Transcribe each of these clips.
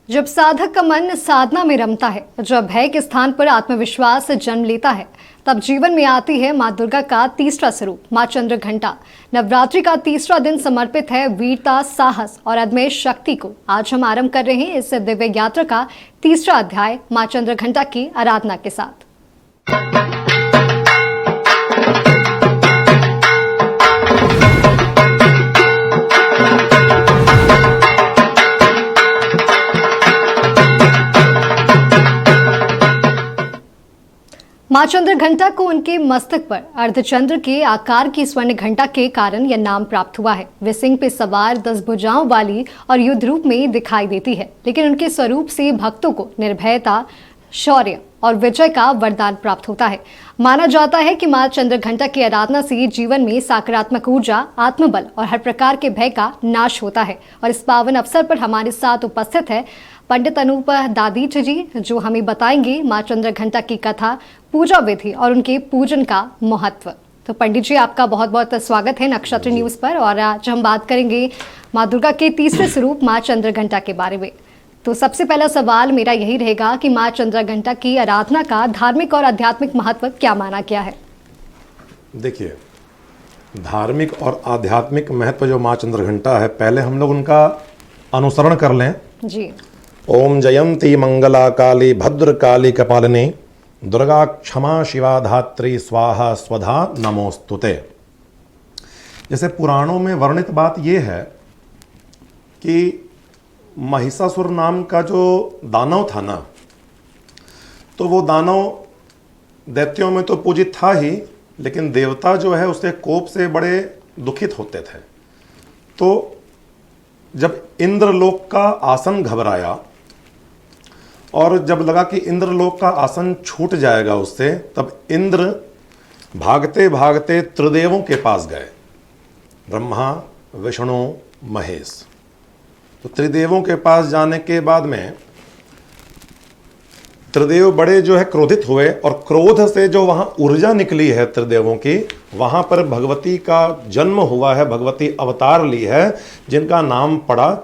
जब साधक का मन साधना में रमता है, जब भय के स्थान पर आत्मविश्वास जन्म लेता है, तब जीवन में आती है माँ दुर्गा का तीसरा स्वरूप माँ चंद्रघंटा। नवरात्रि का तीसरा दिन समर्पित है वीरता, साहस और अदम्य शक्ति को। आज हम आरंभ कर रहे हैं इस दिव्य यात्रा का तीसरा अध्याय माँ चंद्रघंटा की आराधना के साथ। माँ चंद्रघंटा को उनके मस्तक पर अर्धचंद्र के आकार की स्वर्ण घंटा के कारण यह नाम प्राप्त हुआ है। वे सिंह पे सवार 10 भुजाओं वाली और युद्ध रूप में दिखाई देती है, लेकिन उनके स्वरूप से भक्तों को निर्भयता, शौर्य और विजय का वरदान प्राप्त होता है। माना जाता है कि माँ चंद्रघंटा की आराधना से जीवन में सकारात्मक ऊर्जा, आत्मबल और हर प्रकार के भय का नाश होता है। और इस पावन अवसर पर हमारे साथ उपस्थित है पंडित अनूप दादीच जी, जो हमें बताएंगे माँ चंद्रघंटा की कथा, पूजा विधि और उनके पूजन का महत्व। तो पंडित जी, आपका बहुत बहुत स्वागत है नक्षत्र न्यूज पर। और आज हम बात करेंगे माँ दुर्गा के तीसरे स्वरूप माँ चंद्रघंटा के बारे में। तो सबसे पहला सवाल मेरा यही रहेगा कि माँ चंद्रघंटा की आराधना का धार्मिक और आध्यात्मिक महत्व क्या माना गया है? देखिए, धार्मिक और आध्यात्मिक महत्व जो माँ चंद्रघंटा है, पहले हम लोग उनका अनुसरण कर लें जी। ओम जयंती मंगला काली भद्र काली कपालिनी दुर्गा क्षमा शिवा धात्री स्वाहा स्वधा नमोस्तुते। जैसे पुराणों में वर्णित बात यह है कि महिषासुर नाम का जो दानव था ना, तो वो दानव दैत्यों में तो पूजित था ही, लेकिन देवता जो है उसके कोप से बड़े दुखित होते थे। तो जब इंद्रलोक का आसन घबराया और जब लगा कि इंद्रलोक का आसन छूट जाएगा उससे, तब इंद्र भागते भागते त्रिदेवों के पास गए, ब्रह्मा, विष्णु, महेश। तो त्रिदेवों के पास जाने के बाद में त्रिदेव बड़े जो है क्रोधित हुए, और क्रोध से जो वहां ऊर्जा निकली है त्रिदेवों की, वहां पर भगवती का जन्म हुआ है, भगवती अवतार ली है, जिनका नाम पड़ा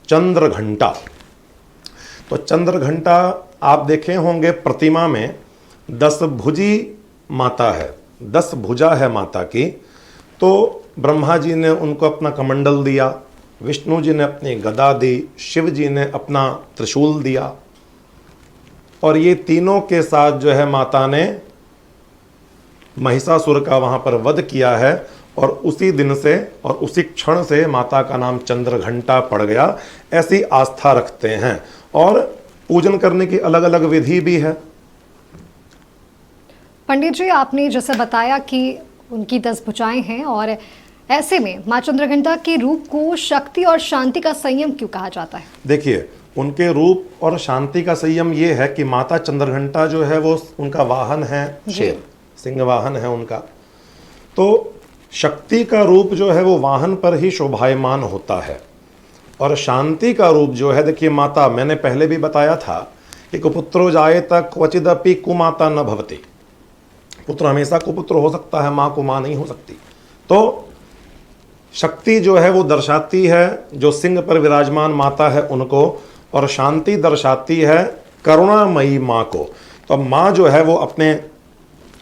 चंद्रघंटा। तो चंद्रघंटा आप देखे होंगे प्रतिमा में 10 भुजी माता है, 10 भुजा है माता की। तो ब्रह्मा जी ने उनको अपना कमंडल दिया, विष्णु जी ने अपनी गदा दी, शिव जी ने अपना त्रिशूल दिया, और ये तीनों के साथ जो है माता ने महिषासुर का वहां पर वध किया है। और उसी दिन से और उसी क्षण से माता का नाम चंद्रघंटा पड़ गया, ऐसी आस्था रखते हैं। और पूजन करने की अलग अलग विधि भी है। पंडित जी, आपने जैसे बताया कि उनकी 10 भुजाएं हैं, और ऐसे में माँ चंद्रघंटा के रूप को शक्ति और शांति का संयम क्यों कहा जाता है? देखिए, उनके रूप और शांति का संयम ये है कि माता चंद्रघंटा जो है वो उनका वाहन है शेर, सिंह वाहन है उनका। तो शक्ति का रूप जो है वो वाहन पर ही शोभायमान होता है, और शांति का रूप जो है, देखिए माता, मैंने पहले भी बताया था कि कुपुत्रो जायेत क्वचिदपि कुमाता न भवति। पुत्र हमेशा कुपुत्र हो सकता है, माँ को माँ नहीं हो सकती। तो शक्ति जो है वो दर्शाती है जो सिंह पर विराजमान माता है उनको, और शांति दर्शाती है करुणामयी माँ को। तो माँ जो है वो अपने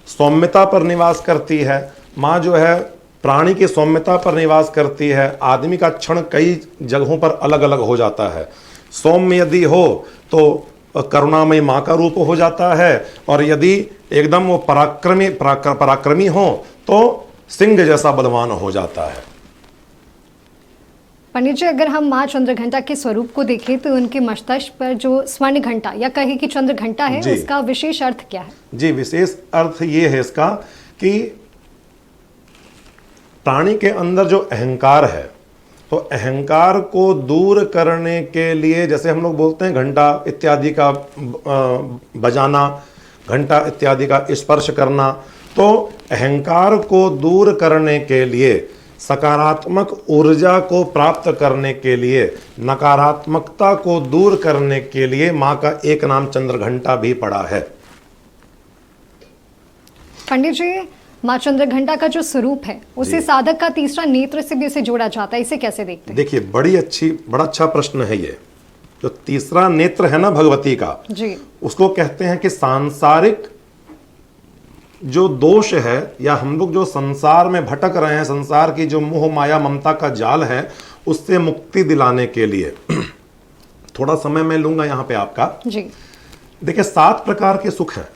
सौम्यता पर निवास करती है, माँ जो है प्राणी की सौम्यता पर निवास करती है। आदमी का क्षण कई जगहों पर अलग अलग हो जाता है। सौम्य यदि हो तो करुणामयी माँ का रूप हो जाता है, और यदि एकदम वो पराक्रमी हो तो सिंह जैसा बलवान हो जाता है। पंडित जी, अगर हम माँ चंद्रघंटा के स्वरूप को देखें तो उनके मस्तक पर जो स्वर्ण घंटा या कहे कि चंद्रघंटा है, उसका विशेष अर्थ क्या है? जी, विशेष अर्थ ये है इसका कि प्राणी के अंदर जो अहंकार है, तो अहंकार को दूर करने के लिए, जैसे हम लोग बोलते हैं घंटा इत्यादि का बजाना, घंटा इत्यादि का स्पर्श करना, तो अहंकार को दूर करने के लिए, सकारात्मक ऊर्जा को प्राप्त करने के लिए, नकारात्मकता को दूर करने के लिए माँ का एक नाम चंद्रघंटा भी पड़ा है। पंडित जी, माँ चंद्रघंटा का जो स्वरूप है उसे साधक का तीसरा नेत्र से भी उसे जोड़ा जाता है, इसे कैसे देखते हैं? देखिए, बड़ा अच्छा प्रश्न है ये। जो तीसरा नेत्र है ना भगवती का, जी उसको कहते हैं कि सांसारिक जो दोष है, या हम लोग जो संसार में भटक रहे हैं, संसार की जो मोह माया ममता का जाल है, उससे मुक्ति दिलाने के लिए थोड़ा समय मैं लूंगा यहां पे आपका। जी देखिए 7 प्रकार के सुख हैं।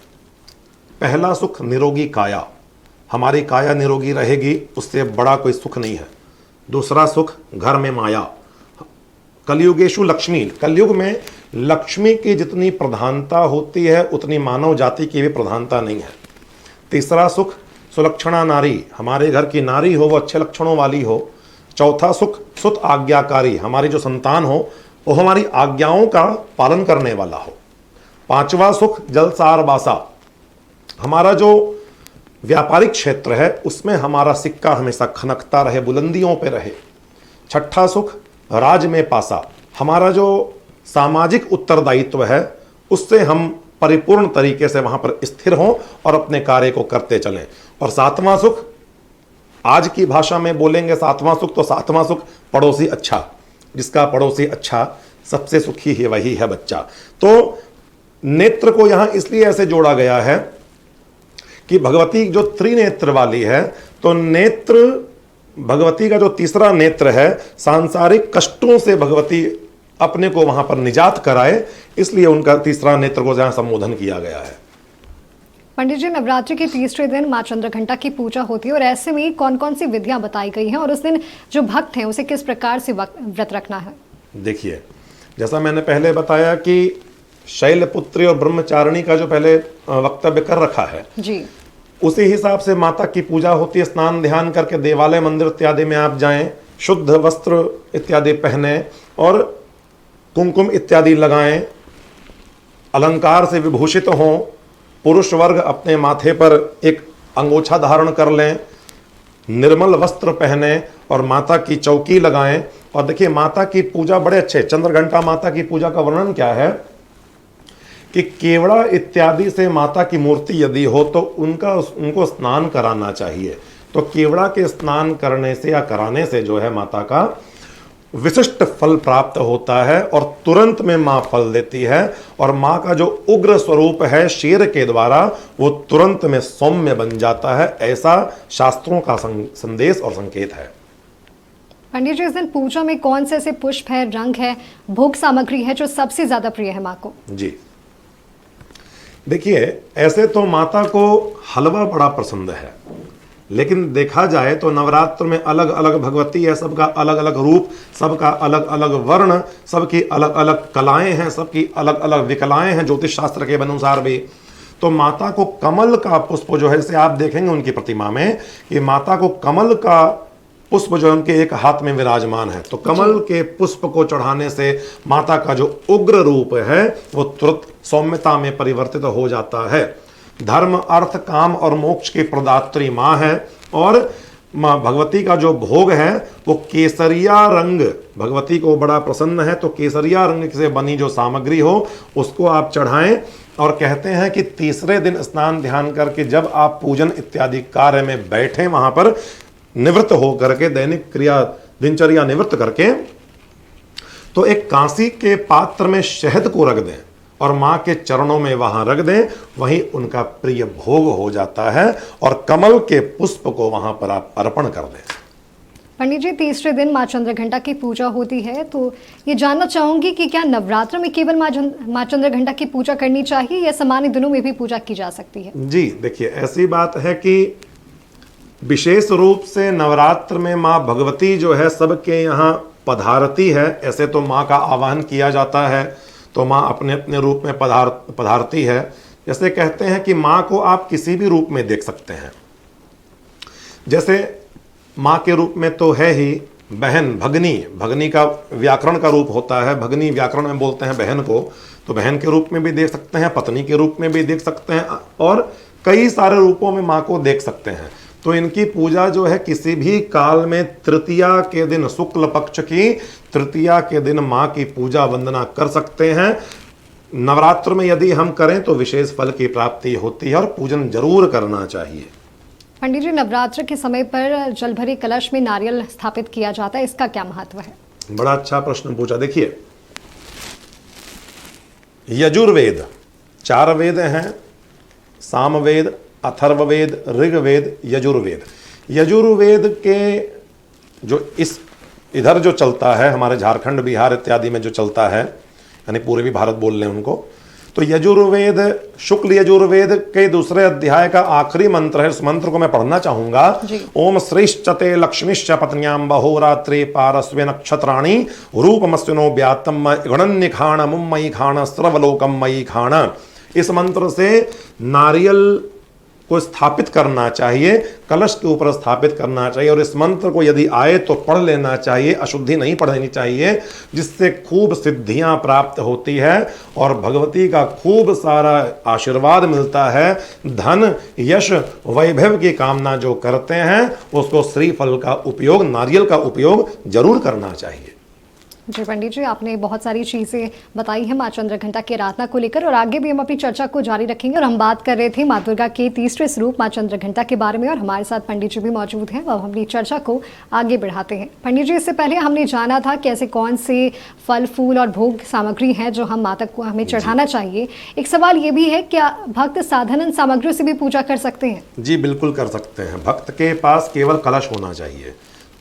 पहला सुख निरोगी काया, हमारी काया निरोगी रहेगी, उससे बड़ा कोई सुख नहीं है। दूसरा सुख घर में माया, कलयुगेशु लक्ष्मी, कलयुग में लक्ष्मी की जितनी प्रधानता होती है उतनी मानव जाति की भी प्रधानता नहीं है। तीसरा सुख सुलक्षणा नारी, हमारे घर की नारी हो वो अच्छे लक्षणों वाली हो। चौथा सुख सुत आज्ञाकारी, हमारी जो संतान हो वो हमारी आज्ञाओं का पालन करने वाला हो। पांचवा सुख जलसार बासा, हमारा जो व्यापारिक क्षेत्र है उसमें हमारा सिक्का हमेशा खनकता रहे, बुलंदियों पे रहे। छठा सुख राज में पासा, हमारा जो सामाजिक उत्तरदायित्व है उससे हम परिपूर्ण तरीके से वहां पर स्थिर हों और अपने कार्य को करते चलें। और सातवां सुख, आज की भाषा में बोलेंगे सातवां सुख, तो सातवां सुख पड़ोसी अच्छा, जिसका पड़ोसी अच्छा सबसे सुखी ही वही है बच्चा। तो नेत्र को यहां इसलिए ऐसे जोड़ा गया है कि भगवती जो त्रिनेत्र वाली है, तो नेत्र भगवती का जो तीसरा नेत्र है, सांसारिक कष्टों से भगवती अपने को वहां पर निजात कराए, इसलिए उनका तीसरा नेत्र को जहां संबोधन किया गया है। पंडित जी, नवरात्रि के तीसरे दिन माँ चंद्रघंटा की पूजा होती है और ऐसे में कौन कौन सी विधियां बताई गई हैं और उस दिन जो भक्त हैं उसे किस प्रकार से व्रत रखना है? देखिए, जैसा मैंने पहले बताया कि शैलपुत्री और ब्रह्मचारिणी का जो पहले वक्तव्य कर रखा है, जी उसी हिसाब से माता की पूजा होती है। स्नान ध्यान करके देवालय मंदिर इत्यादि में आप जाएं, शुद्ध वस्त्र इत्यादि पहने और कुमकुम इत्यादि लगाएं, अलंकार से विभूषित हों। पुरुष वर्ग अपने माथे पर एक अंगोछा धारण कर लें, निर्मल वस्त्र पहने और माता की चौकी लगाएं। और देखिए माता की पूजा बड़े अच्छे, चंद्रघंटा माता की पूजा का वर्णन क्या है कि केवड़ा इत्यादि से माता की मूर्ति यदि हो तो उनको स्नान कराना चाहिए। तो केवड़ा के स्नान करने से या कराने से जो है माता का विशिष्ट फल प्राप्त होता है और तुरंत में माँ फल देती है। और माँ का जो उग्र स्वरूप है शेर के द्वारा, वो तुरंत में सौम्य बन जाता है, ऐसा शास्त्रों का संदेश और संकेत है। पंडित जी, इस दिन पूजा में कौन से ऐसे पुष्प है, रंग है, भोग सामग्री है जो सबसे ज्यादा प्रिय है माँ को? जी देखिए, ऐसे तो माता को हलवा बड़ा पसंद है, लेकिन देखा जाए तो नवरात्र में अलग अलग भगवती है, सबका अलग अलग रूप, सबका अलग अलग वर्ण, सबकी अलग अलग कलाएं हैं, सबकी अलग अलग विकलाएं हैं ज्योतिष शास्त्र के अनुसार भी। तो माता को कमल का पुष्प जो है, जैसे आप देखेंगे उनकी प्रतिमा में कि माता को कमल का पुष्प जो है उनके एक हाथ में विराजमान है, तो कमल के पुष्प को चढ़ाने से माता का जो उग्र रूप है वो तुरंत सौम्यता में परिवर्तित हो जाता है। धर्म अर्थ काम और मोक्ष की प्रदात्री माँ है। और माँ भगवती का जो भोग है वो केसरिया रंग, भगवती को बड़ा प्रसन्न है, तो केसरिया रंग से बनी जो सामग्री हो उसको आप चढ़ाएं। और कहते हैं कि तीसरे दिन स्नान ध्यान करके जब आप पूजन इत्यादि कार्य में बैठें, वहां पर निवृत्त हो करके दैनिक क्रिया दिनचर्या निवृत्त करके, तो एक कांसी के पात्र में शहद को रख दें और माँ के चरणों में वहां रख दें, वहीं उनका प्रिय भोग हो जाता है। और कमल के पुष्प को वहां पर आप अर्पण कर दें। पंडित जी, तीसरे दिन माँ चंद्रघंटा की पूजा होती है, तो ये जानना चाहूंगी कि क्या नवरात्र में केवल माँ चंद्रघंटा की पूजा करनी चाहिए या सामान्य दिनों में भी पूजा की जा सकती है? जी देखिए, ऐसी बात है कि विशेष रूप से नवरात्र में माँ भगवती जो है सबके यहाँ पधारती है। ऐसे तो माँ का आवाहन किया जाता है, तो माँ अपने अपने रूप में पधारती है। जैसे कहते हैं कि माँ को आप किसी भी रूप में देख सकते हैं। जैसे माँ के रूप में तो है ही बहन, भगनी, भगनी का व्याकरण का रूप होता है, भगनी व्याकरण में बोलते हैं बहन को, तो बहन के रूप में भी देख सकते हैं, पत्नी के रूप में भी देख सकते हैं और कई सारे रूपों में माँ को देख सकते हैं। तो इनकी पूजा जो है किसी भी काल में तृतीया के दिन, शुक्ल पक्ष की तृतीया के दिन माँ की पूजा वंदना कर सकते हैं। नवरात्र में यदि हम करें तो विशेष फल की प्राप्ति होती है और पूजन जरूर करना चाहिए। पंडित जी, नवरात्र के समय पर जल भरे कलश में नारियल स्थापित किया जाता है, इसका क्या महत्व है? बड़ा अच्छा प्रश्न पूछा। देखिए, यजुर्वेद 4 वेद हैं, सामवेद, अथर्ववेद, ऋग्वेद, यजुर्वेद। यजुर्वेद के जो इधर जो चलता है हमारे झारखंड, बिहार इत्यादि में जो चलता है, यानी पूर्वी भारत बोल लें उनको, तो यजुर्वेद, शुक्ल यजुर्वेद के दूसरे अध्याय का आखिरी मंत्र है। उस मंत्र को मैं पढ़ना चाहूंगा। ओम श्रेष्ठते लक्ष्मीश्च पत्न्याम बहोरात्रे पारस्वे नक्षत्राणि रूपमस्विनो व्यातम गणन्य खाण मुम्मयी खाण सर्वलोकम मयी खाण। इस मंत्र से नारियल को स्थापित करना चाहिए, कलश के ऊपर स्थापित करना चाहिए, और इस मंत्र को यदि आए तो पढ़ लेना चाहिए, अशुद्धि नहीं पढ़नी चाहिए, जिससे खूब सिद्धियां प्राप्त होती है और भगवती का खूब सारा आशीर्वाद मिलता है। धन, यश, वैभव की कामना जो करते हैं उसको श्रीफल का उपयोग, नारियल का उपयोग जरूर करना चाहिए। जी पंडित जी, आपने बहुत सारी चीज़ें बताई हैं माँ चंद्रघंटा की आराधना को लेकर, और आगे भी हम अपनी चर्चा को जारी रखेंगे। और हम बात कर रहे थे माँ दुर्गा के तीसरे स्वरूप माँ चंद्रघंटा के बारे में, और हमारे साथ पंडित जी भी मौजूद हैं। अब हम अपनी चर्चा को आगे बढ़ाते हैं। पंडित जी, इससे पहले हमने जाना था कि ऐसे कौन से फल, फूल और भोग सामग्री हैं जो हम माता को हमें चढ़ाना चाहिए। एक सवाल ये भी है, क्या भक्त साधारण सामग्रियों से भी पूजा कर सकते हैं? जी बिल्कुल कर सकते हैं। भक्त के पास केवल कलश होना चाहिए,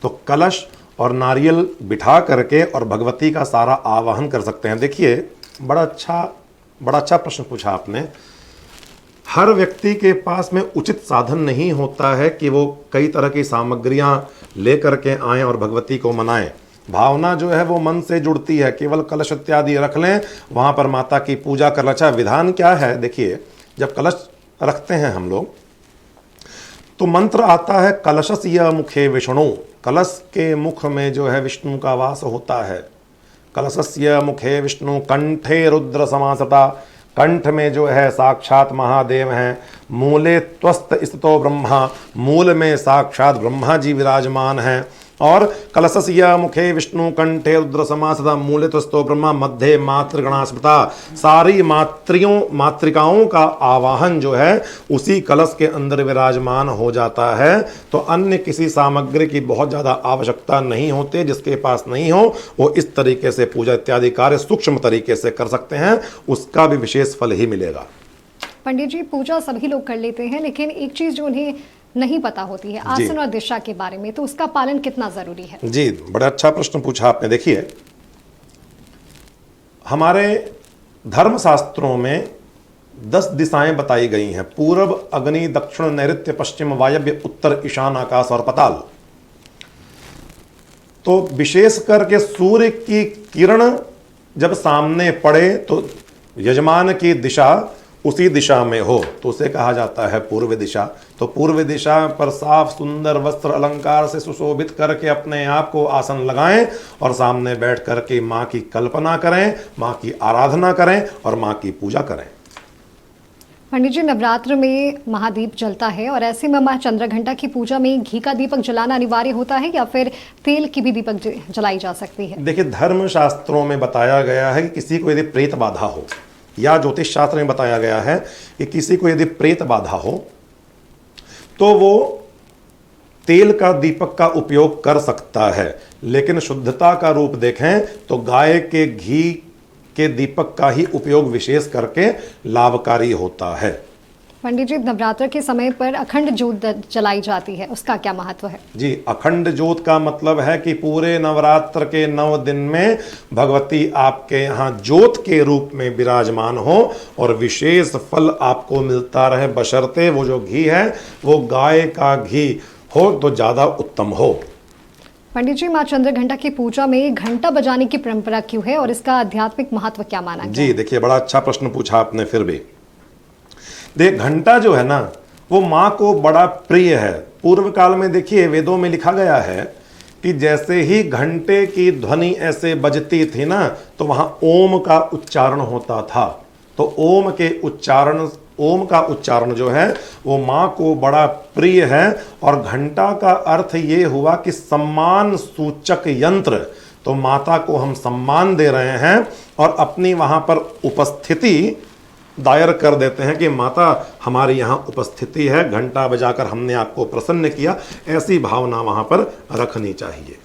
तो कलश और नारियल बिठा करके और भगवती का सारा आवाहन कर सकते हैं। देखिए, बड़ा अच्छा प्रश्न पूछा आपने। हर व्यक्ति के पास में उचित साधन नहीं होता है कि वो कई तरह की सामग्रियां ले करके आएं और भगवती को मनाएं। भावना जो है वो मन से जुड़ती है। केवल कलश इत्यादि रख लें, वहां पर माता की पूजा कर लें। अच्छा, विधान क्या है? देखिए, जब कलश रखते हैं हम लोग तो मंत्र आता है कलशस्य मुखे विष्णु। कलश के मुख में जो है विष्णु का वास होता है। कलशस्य मुखे विष्णु कंठे रुद्र समासता। कंठ में जो है साक्षात महादेव हैं। मूले त्वस्त स्थितो ब्रह्मा। मूल में साक्षात ब्रह्मा जी विराजमान हैं। और कलशस्य मुखे विष्णु कंठे रुद्र समासता मूले त्वस्तो ब्रह्मा मध्य मातृगणा स्मृता। सारी मातृकाओं का आवाहन जो है उसी कलश के अंदर विराजमान हो जाता है। तो अन्य किसी सामग्री की बहुत ज़्यादा आवश्यकता नहीं होती। जिसके पास नहीं हो वो इस तरीके से पूजा इत्यादि कार्य सूक्ष्म तरीके से कर सकते हैं, उसका भी विशेष फल ही मिलेगा। पंडित जी, पूजा सभी लोग कर लेते हैं, लेकिन एक चीज़ जो उन्हें नहीं पता होती है आसन और दिशा के बारे में, तो उसका पालन कितना जरूरी है? जी, बड़ा अच्छा प्रश्न पूछा आपने। देखिए, हमारे धर्मशास्त्रों में 10 दिशाएं बताई गई हैं। पूर्व, अग्नि, दक्षिण, नैऋत्य, पश्चिम, वायव्य, उत्तर, ईशान, आकाश और पाताल। तो विशेष करके सूर्य की किरण जब सामने पड़े तो यजमान की दिशा उसी दिशा में हो तो उसे कहा जाता है पूर्व दिशा। तो पूर्व दिशा पर साफ सुंदर वस्त्र अलंकार से सुशोभित करके अपने आप को आसन लगाएं और सामने बैठ करके माँ की कल्पना करें, माँ की आराधना करें और माँ की पूजा करें। पंडित जी, नवरात्र में महादीप जलता है, और ऐसे में माँ चंद्रघंटा की पूजा में घी का दीपक जलाना अनिवार्य होता है या फिर तेल की भी दीपक जलाई जा सकती है? देखिए, धर्म शास्त्रों में बताया गया है कि किसी को यदि प्रेत बाधा हो, या ज्योतिष शास्त्र में बताया गया है कि किसी को यदि प्रेत बाधा हो तो वो तेल का दीपक का उपयोग कर सकता है। लेकिन शुद्धता का रूप देखें तो गाय के घी के दीपक का ही उपयोग विशेष करके लाभकारी होता है। पंडित जी, नवरात्र के समय पर अखंड ज्योत जलाई जाती है, उसका क्या महत्व है? जी, अखंड ज्योत का मतलब है कि पूरे नवरात्र के 9 दिन में भगवती आपके यहाँ ज्योत के रूप में विराजमान हो और विशेष फल आपको मिलता रहे, बशर्ते वो जो घी है वो गाय का घी हो तो ज़्यादा उत्तम हो। पंडित जी, माँ चंद्रघंटा की पूजा में घंटा बजाने की परंपरा क्यों है और इसका आध्यात्मिक महत्व क्या माना गया? जी देखिए, बड़ा अच्छा प्रश्न पूछा आपने। फिर भी देख, घंटा जो है ना वो माँ को बड़ा प्रिय है। पूर्व काल में देखिए वेदों में लिखा गया है कि जैसे ही घंटे की ध्वनि ऐसे बजती थी ना तो वहां ओम का उच्चारण होता था। तो ओम का उच्चारण जो है वो माँ को बड़ा प्रिय है। और घंटा का अर्थ ये हुआ कि सम्मान सूचक यंत्र। तो माता को हम सम्मान दे रहे हैं और अपनी वहां पर उपस्थिति दायर कर देते हैं कि माता हमारी यहाँ उपस्थिति है, घंटा बजाकर हमने आपको प्रसन्न किया। ऐसी भावना वहां पर रखनी चाहिए।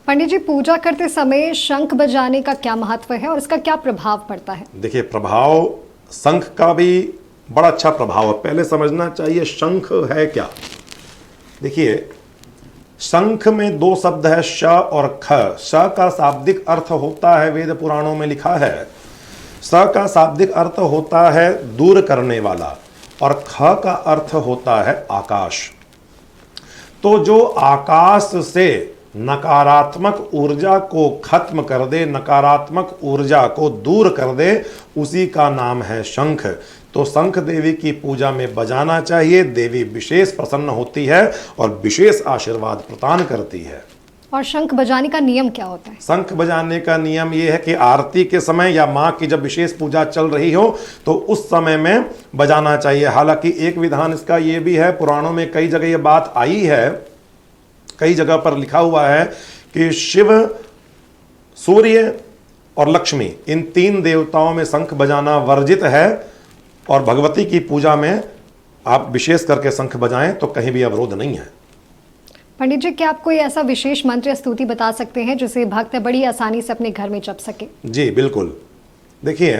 पंडित जी, पूजा करते समय शंख बजाने का क्या महत्व है और इसका क्या प्रभाव पड़ता है? देखिए, प्रभाव शंख का भी बड़ा अच्छा प्रभाव है। पहले समझना चाहिए शंख है क्या। देखिए, शंख में दो शब्द है, श और ख। श का शाब्दिक अर्थ होता है, वेद पुराणों में लिखा है, स का शाब्दिक अर्थ होता है दूर करने वाला, और ख का अर्थ होता है आकाश। तो जो आकाश से नकारात्मक ऊर्जा को खत्म कर दे, नकारात्मक ऊर्जा को दूर कर दे, उसी का नाम है शंख। तो शंख देवी की पूजा में बजाना चाहिए। देवी विशेष प्रसन्न होती है और विशेष आशीर्वाद प्रदान करती है। और शंख बजाने का नियम क्या होता है? शंख बजाने का नियम यह है कि आरती के समय या माँ की जब विशेष पूजा चल रही हो तो उस समय में बजाना चाहिए। हालांकि एक विधान इसका ये भी है, पुराणों में कई जगह ये बात आई है, कई जगह पर लिखा हुआ है कि शिव, सूर्य और लक्ष्मी, इन तीन देवताओं में शंख बजाना वर्जित है, और भगवती की पूजा में आप विशेष करके शंख बजाएं तो कहीं भी अवरोध नहीं है। पंडित जी, क्या आप कोई ऐसा विशेष मंत्र या स्तुति बता सकते हैं जिसे भक्त बड़ी आसानी से अपने घर में जप सके? जी बिल्कुल। देखिए,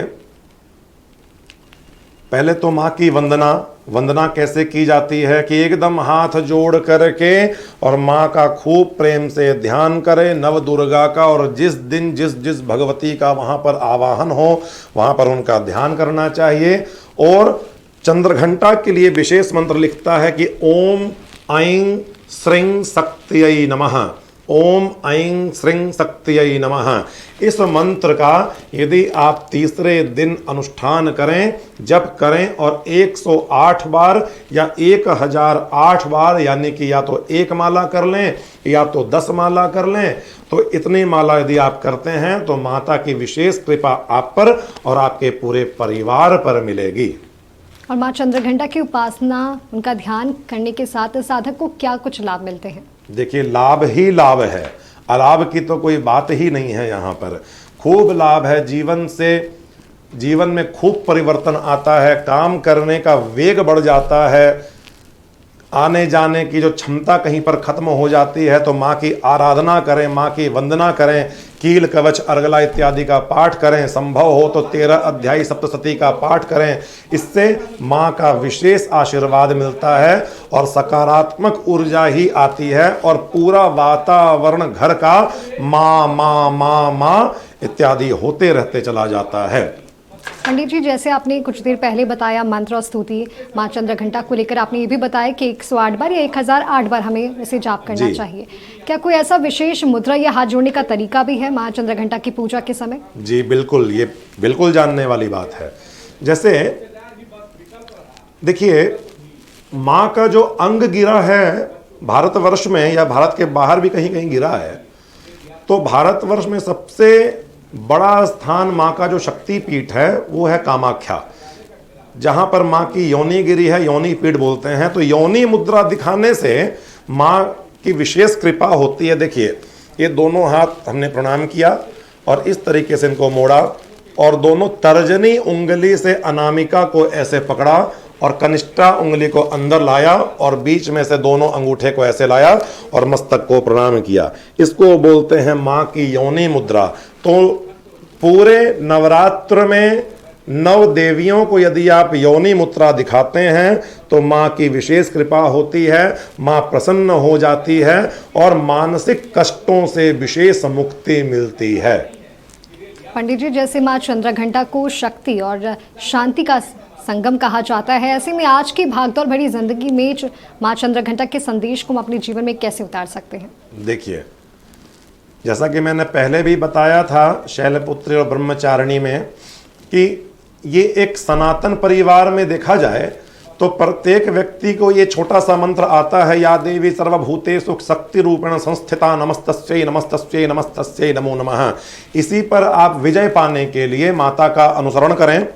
पहले तो माँ की वंदना कैसे की जाती है कि एकदम हाथ जोड़ करके और माँ का खूब प्रेम से ध्यान करें, नव दुर्गा का, और जिस दिन जिस भगवती का वहाँ पर आवाहन हो वहाँ पर उनका ध्यान करना चाहिए। और चंद्रघंटा के लिए विशेष मंत्र लिखता है कि ओम ऐं श्रीं शक्तियै नमः, ओम ऐं श्रीं शक्तियै नमः। इस मंत्र का यदि आप तीसरे दिन अनुष्ठान करें, जप करें, और 108 बार या 1008 बार, यानी कि या तो एक माला कर लें या तो 10 माला कर लें, तो इतनी माला यदि आप करते हैं तो माता की विशेष कृपा आप पर और आपके पूरे परिवार पर मिलेगी। और माँ चंद्रघंटा की उपासना, उनका ध्यान करने के साथ साधक को क्या कुछ लाभ मिलते हैं? देखिए, लाभ ही लाभ है, अलाभ की तो कोई बात ही नहीं है। यहाँ पर खूब लाभ है। जीवन में खूब परिवर्तन आता है, काम करने का वेग बढ़ जाता है, आने जाने की जो क्षमता कहीं पर खत्म हो जाती है, तो माँ की आराधना करें, माँ की वंदना करें, कील कवच अर्गला इत्यादि का पाठ करें, संभव हो तो 13 अध्यायी सप्तशती का पाठ करें। इससे माँ का विशेष आशीर्वाद मिलता है और सकारात्मक ऊर्जा ही आती है, और पूरा वातावरण घर का माँ माँ माँ माँ इत्यादि होते रहते चला जाता है। पंडित जी, जैसे आपने कुछ देर पहले बताया मंत्र और स्तुति माँ चंद्रघंटा को लेकर, आपने ये भी बताया कि 108 बार या 1008 बार हमें इसे जाप करना चाहिए। क्या कोई ऐसा विशेष मुद्रा या हाथ जोड़ने का तरीका भी है माँ चंद्रघंटा की पूजा के समय? जी बिल्कुल, ये बिल्कुल जानने वाली बात है। जैसे देखिए, माँ का जो अंग गिरा है भारतवर्ष में या भारत के बाहर भी कहीं कहीं गिरा है, तो भारतवर्ष में सबसे बड़ा स्थान माँ का जो शक्ति पीठ है वो है कामाख्या, जहाँ पर माँ की योनि गिरी है, योनि पीठ बोलते हैं। तो योनि मुद्रा दिखाने से माँ की विशेष कृपा होती है। देखिए, ये दोनों हाथ हमने प्रणाम किया और इस तरीके से इनको मोड़ा, और दोनों तर्जनी उंगली से अनामिका को ऐसे पकड़ा और कनिष्ठा उंगली को अंदर लाया और बीच में से दोनों अंगूठे को ऐसे लाया और मस्तक को प्रणाम किया। इसको बोलते हैं माँ की योनि मुद्रा। तो पूरे नवरात्र में 9 देवियों को यदि आप योनि मुद्रा दिखाते हैं तो माँ की विशेष कृपा होती है, माँ प्रसन्न हो जाती है और मानसिक कष्टों से विशेष मुक्ति मिलती है। पंडित जी, जैसे माँ चंद्रघंटा को शक्ति और शांति का संगम कहा जाता है, ऐसे में आज की भागदौड़ भरी जिंदगी में माँ चंद्रघंटा के संदेश को हम अपने जीवन में कैसे उतार सकते हैं? देखिए, जैसा कि मैंने पहले भी बताया था शैलपुत्री और ब्रह्मचारिणी में कि ये एक सनातन परिवार में देखा जाए तो प्रत्येक व्यक्ति को ये छोटा सा मंत्र आता है, या देवी सर्वभूतेषु शक्ति रूपेण संस्थिता नमस्तस्यै नमस्तस्यै नमस्तस्यै नमो नमः। इसी पर आप विजय पाने के लिए माता का अनुसरण करें।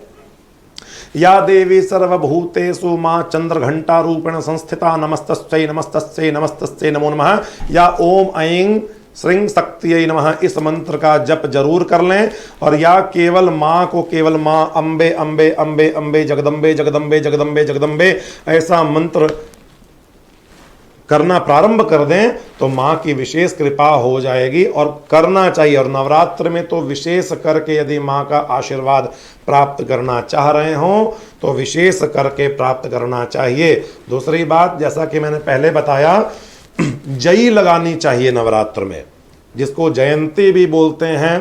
या देवी सर्वभूतेषु माँ चंद्रघंटा रूपेण संस्थिता नमस्तस्यै नमस्तस्यै नमस्तस्यै नमो नमः, या ओम ऐं श्रीं शक्तियै नमः, इस मंत्र का जप जरूर कर लें। और या केवल माँ को केवल माँ अम्बे अम्बे अम्बे अम्बे जगदम्बे जगदम्बे जगदम्बे जगदम्बे ऐसा मंत्र करना प्रारंभ कर दें तो माँ की विशेष कृपा हो जाएगी और करना चाहिए। और नवरात्र में तो विशेष करके यदि माँ का आशीर्वाद प्राप्त करना चाह रहे हों तो विशेष करके प्राप्त करना चाहिए। दूसरी बात, जैसा कि मैंने पहले बताया, जई लगानी चाहिए नवरात्र में, जिसको जयंती भी बोलते हैं।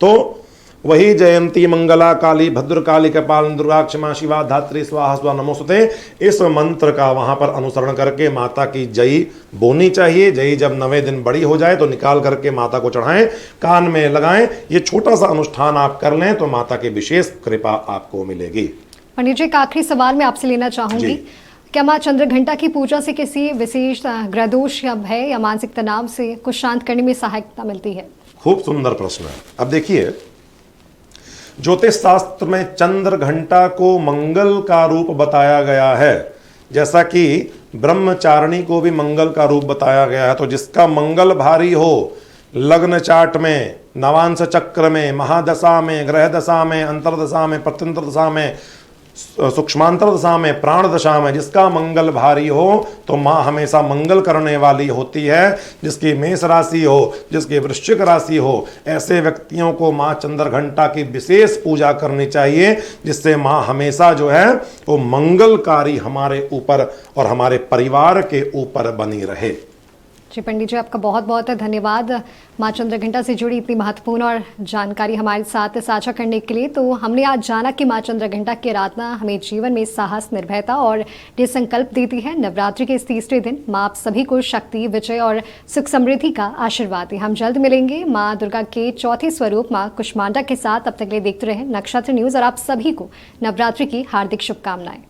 तो वही जयंती मंगला काली भद्रकाली कपालिनी दुर्गा क्षमा शिवा धात्री स्वाहा स्वा नमोस्तुते, इस मंत्र का वहां पर अनुसरण करके माता की जई बोनी चाहिए। जई जब 9वें दिन बड़ी हो जाए तो निकाल करके माता को चढ़ाएं, कान में लगाएं। ये छोटा सा अनुष्ठान आप कर लें तो माता की विशेष कृपा आपको मिलेगी। पंडित जी, एक आखिरी सवाल मैं आपसे लेना चाहूंगी, जी। क्या माँ चंद्रघंटा की पूजा से किसी विशेष ग्रह दोष या भय या मानसिक तनाव से कुछ शांत करने में सहायता मिलती है? खूब सुंदर प्रश्न है। अब देखिए, ज्योतिष शास्त्र में चंद्र घंटा को मंगल का रूप बताया गया है, जैसा कि ब्रह्मचारिणी को भी मंगल का रूप बताया गया है। तो जिसका मंगल भारी हो, लग्न चार्ट में, नवांश चक्र में, महादशा में, ग्रह दशा में, अंतरदशा में, प्रत्यंतर दशा में, सूक्ष्मांतर दशा में, प्राण दशा में, जिसका मंगल भारी हो तो माँ हमेशा मंगल करने वाली होती है। जिसकी मेष राशि हो, जिसकी वृश्चिक राशि हो, ऐसे व्यक्तियों को माँ चंद्रघंटा की विशेष पूजा करनी चाहिए, जिससे माँ हमेशा जो है वो मंगलकारी हमारे ऊपर और हमारे परिवार के ऊपर बनी रहे। जी पंडित जी, आपका बहुत बहुत धन्यवाद माँ चंद्रघंटा से जुड़ी इतनी महत्वपूर्ण और जानकारी हमारे साथ साझा करने के लिए। तो हमने आज जाना कि माँ चंद्रघंटा की आराधना हमें जीवन में साहस, निर्भयता और ये संकल्प देती है। नवरात्रि के इस तीसरे दिन माँ आप सभी को शक्ति, विजय और सुख समृद्धि का आशीर्वाद दें। हम जल्द मिलेंगे माँ दुर्गा के चौथे स्वरूप माँ कुष्मांडा के साथ। अब तक के लिए देखते रहे नक्षत्र न्यूज़ और आप सभी को नवरात्रि की हार्दिक शुभकामनाएं।